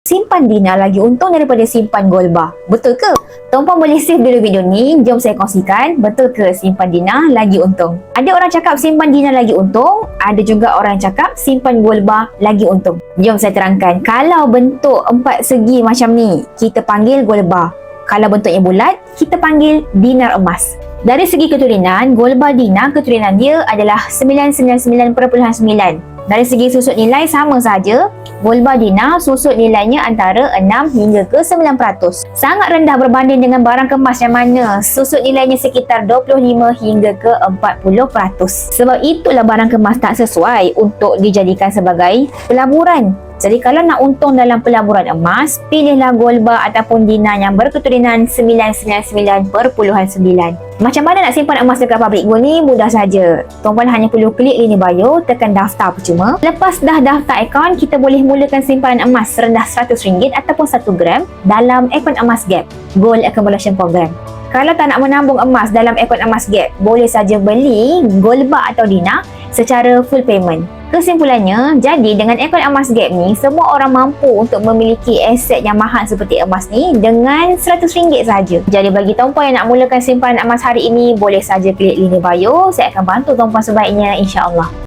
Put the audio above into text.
Simpan Dina lagi untung daripada simpan Goldbar. Betul ke? Tuan-puan boleh save dulu video ni. Jom saya kongsikan. Betul ke simpan Dina lagi untung? Ada orang cakap simpan Dina lagi untung. Ada juga orang yang cakap simpan Goldbar lagi untung. Jom saya terangkan. Kalau bentuk empat segi macam ni, kita panggil Goldbar. Kalau bentuknya bulat, kita panggil dinar emas. Dari segi keturunan, Goldbar Dina keturunan dia adalah 999.9. Dari segi susut nilai sama saja. Goldbar Dina susut nilainya antara 6 hingga ke 9%. Sangat rendah berbanding dengan barang kemas yang mana susut nilainya sekitar 25 hingga ke 40%. Sebab itulah barang kemas tak sesuai untuk dijadikan sebagai pelaburan. Jadi kalau nak untung dalam pelaburan emas, pilihlah Goldbar ataupun Dina yang berketurunan 999.9. Macam mana nak simpan emas dekat Public Gold ni? Mudah saja. Tuan-puan hanya perlu klik link bio, tekan daftar percuma. Lepas dah daftar akaun, kita boleh mulakan simpanan emas serendah RM100 ataupun 1 gram dalam akaun emas Gap Gold Accumulation Program. Kalau tak nak menambung emas dalam akaun emas Gap, boleh saja beli Goldbar atau Dina secara full payment. Kesimpulannya, jadi dengan akaun emas Gap ni, semua orang mampu untuk memiliki aset yang mahal seperti emas ni dengan RM100 saja. Jadi bagi tuan-puan yang nak mulakan simpanan emas hari ini, boleh saja klik link bio. Saya akan bantu tuan-puan sebaiknya, insya-Allah.